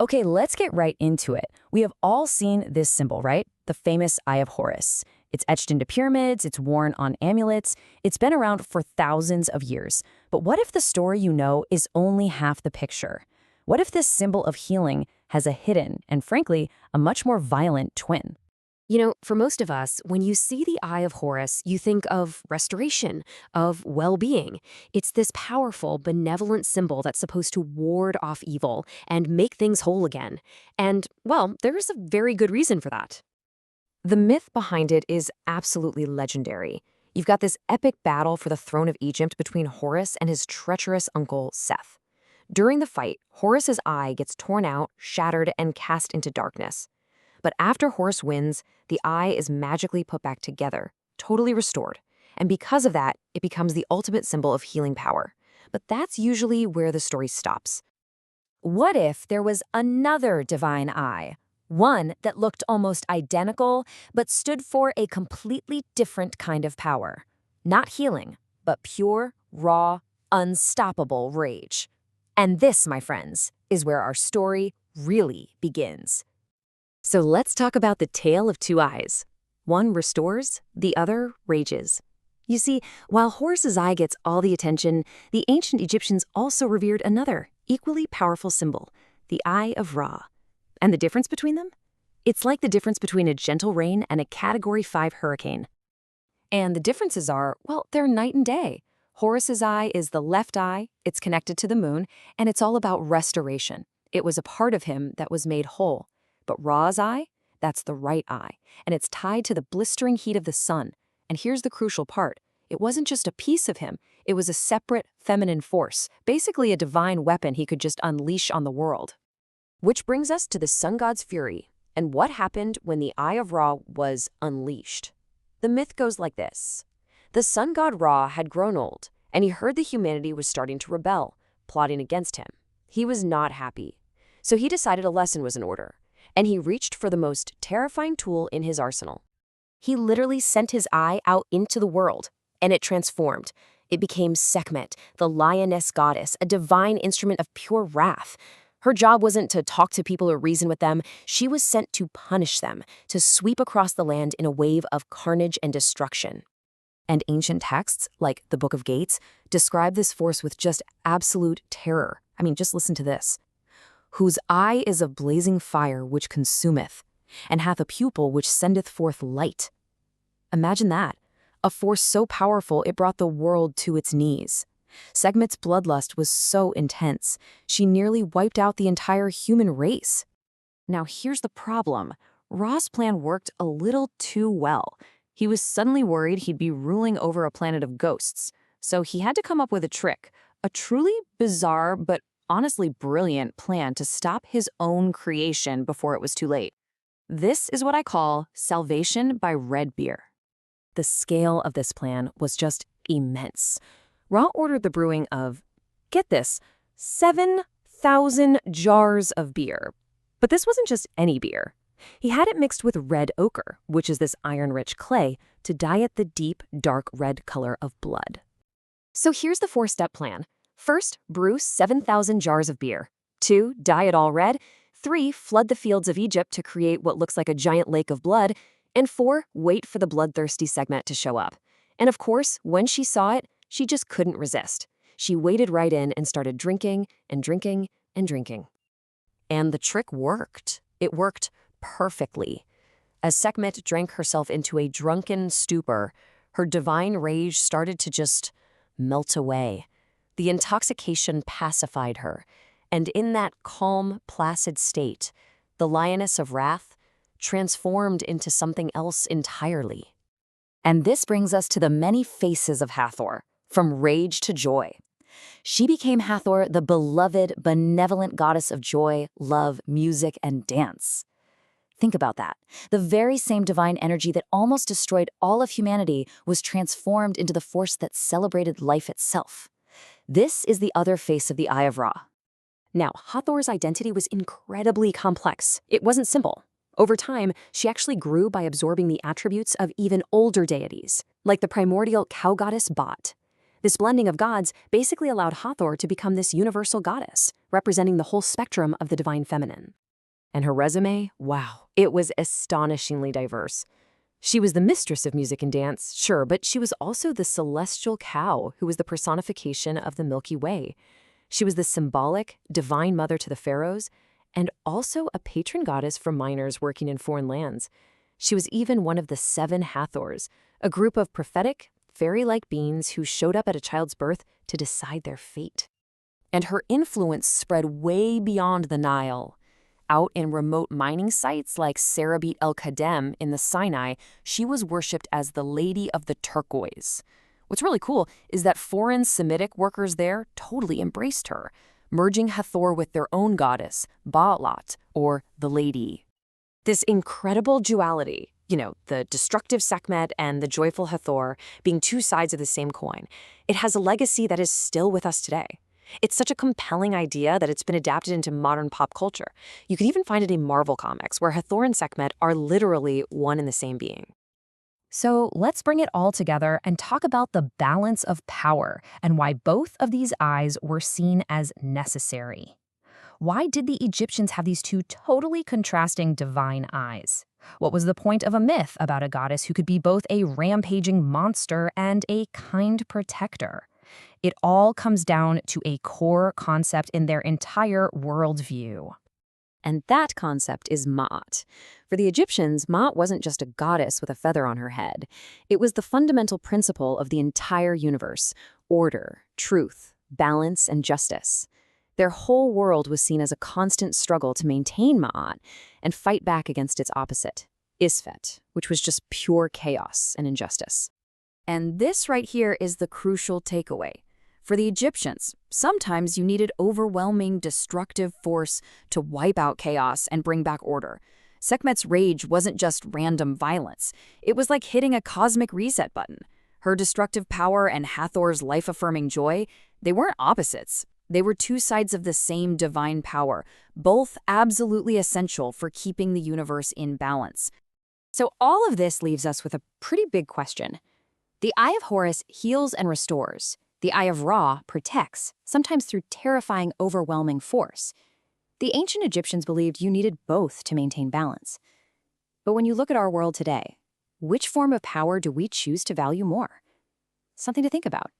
Okay, let's get right into it. We have all seen this symbol, right? The famous Eye of Horus. It's etched into pyramids, it's worn on amulets, it's been around for thousands of years. But what if the story you know is only half the picture? What if this symbol of healing has a hidden, and frankly, a much more violent twin? For most of us, when you see the Eye of Horus, you think of restoration, of well being. It's this powerful, benevolent symbol that's supposed to ward off evil and make things whole again. And, well, there's a very good reason for that. The myth behind it is absolutely legendary. You've got this epic battle for the throne of Egypt between Horus and his treacherous uncle, Seth. During the fight, Horus's eye gets torn out, shattered, and cast into darkness. But after Horus wins, the eye is magically put back together, totally restored. And because of that, it becomes the ultimate symbol of healing power. But that's usually where the story stops. What if there was another divine eye? One that looked almost identical, but stood for a completely different kind of power. Not healing, but pure, raw, unstoppable rage. And this, my friends, is where our story really begins. So let's talk about the tale of two eyes. One restores, the other rages. You see, while Horus's eye gets all the attention, the ancient Egyptians also revered another, equally powerful symbol, the Eye of Ra. And the difference between them? It's like the difference between a gentle rain and a Category 5 hurricane. And the differences are, well, they're night and day. Horus's eye is the left eye, it's connected to the moon, and it's all about restoration. It was a part of him that was made whole. But Ra's eye, that's the right eye, and it's tied to the blistering heat of the sun. And here's the crucial part. It wasn't just a piece of him, it was a separate feminine force, basically a divine weapon he could just unleash on the world. Which brings us to the sun god's fury, and what happened when the Eye of Ra was unleashed. The myth goes like this. The sun god Ra had grown old, and he heard that humanity was starting to rebel, plotting against him. He was not happy. So he decided a lesson was in order, and he reached for the most terrifying tool in his arsenal. He literally sent his eye out into the world, and it transformed. It became Sekhmet, the lioness goddess, a divine instrument of pure wrath. Her job wasn't to talk to people or reason with them. She was sent to punish them, to sweep across the land in a wave of carnage and destruction. And ancient texts, like the Book of Gates, describe this force with just absolute terror. I mean, just listen to this. Whose eye is of blazing fire which consumeth, and hath a pupil which sendeth forth light. Imagine that, a force so powerful it brought the world to its knees. Sekhmet's bloodlust was so intense, she nearly wiped out the entire human race. Now here's the problem. Ra's plan worked a little too well. He was suddenly worried he'd be ruling over a planet of ghosts, so he had to come up with a trick, a truly bizarre but honestly brilliant plan to stop his own creation before it was too late. This is what I call salvation by red beer. The scale of this plan was just immense. Ra ordered the brewing of, get this, 7,000 jars of beer. But this wasn't just any beer. He had it mixed with red ochre, which is this iron-rich clay, to dye it the deep, dark red color of blood. So here's the four-step plan. First, brew 7,000 jars of beer. 2, dye it all red. 3, flood the fields of Egypt to create what looks like a giant lake of blood. And 4, wait for the bloodthirsty Sekhmet to show up. And of course, when she saw it, she just couldn't resist. She waded right in and started drinking and drinking and drinking. And the trick worked. It worked perfectly. As Sekhmet drank herself into a drunken stupor, her divine rage started to just melt away. The intoxication pacified her, and in that calm, placid state, the lioness of wrath transformed into something else entirely. And this brings us to the many faces of Hathor, from rage to joy. She became Hathor, the beloved, benevolent goddess of joy, love, music, and dance. Think about that. The very same divine energy that almost destroyed all of humanity was transformed into the force that celebrated life itself. This is the other face of the Eye of Ra. Now, Hathor's identity was incredibly complex. It wasn't simple. Over time, she actually grew by absorbing the attributes of even older deities, like the primordial cow goddess Bot. This blending of gods basically allowed Hathor to become this universal goddess, representing the whole spectrum of the divine feminine. And her resume? Wow, it was astonishingly diverse. She was the mistress of music and dance, sure, but she was also the celestial cow who was the personification of the Milky Way. She was the symbolic, divine mother to the pharaohs, and also a patron goddess for miners working in foreign lands. She was even one of the 7 Hathors, a group of prophetic, fairy-like beings who showed up at a child's birth to decide their fate. And her influence spread way beyond the Nile. Out in remote mining sites like Serabit el-Kadem in the Sinai, she was worshipped as the Lady of the Turquoise. What's really cool is that foreign Semitic workers there totally embraced her, merging Hathor with their own goddess, Baalat, or the Lady. This incredible duality, the destructive Sekhmet and the joyful Hathor being 2 sides of the same coin, it has a legacy that is still with us today. It's such a compelling idea that it's been adapted into modern pop culture. You could even find it in Marvel Comics, where Hathor and Sekhmet are literally one and the same being. So let's bring it all together and talk about the balance of power and why both of these eyes were seen as necessary. Why did the Egyptians have these 2 totally contrasting divine eyes? What was the point of a myth about a goddess who could be both a rampaging monster and a kind protector? It all comes down to a core concept in their entire worldview. And that concept is Ma'at. For the Egyptians, Ma'at wasn't just a goddess with a feather on her head. It was the fundamental principle of the entire universe: order, truth, balance, and justice. Their whole world was seen as a constant struggle to maintain Ma'at and fight back against its opposite, Isfet, which was just pure chaos and injustice. And this right here is the crucial takeaway. For the Egyptians, sometimes you needed overwhelming, destructive force to wipe out chaos and bring back order. Sekhmet's rage wasn't just random violence. It was like hitting a cosmic reset button. Her destructive power and Hathor's life-affirming joy, they weren't opposites. They were 2 sides of the same divine power, both absolutely essential for keeping the universe in balance. So all of this leaves us with a pretty big question. The Eye of Horus heals and restores. The Eye of Ra protects, sometimes through terrifying, overwhelming force. The ancient Egyptians believed you needed both to maintain balance. But when you look at our world today, which form of power do we choose to value more? Something to think about.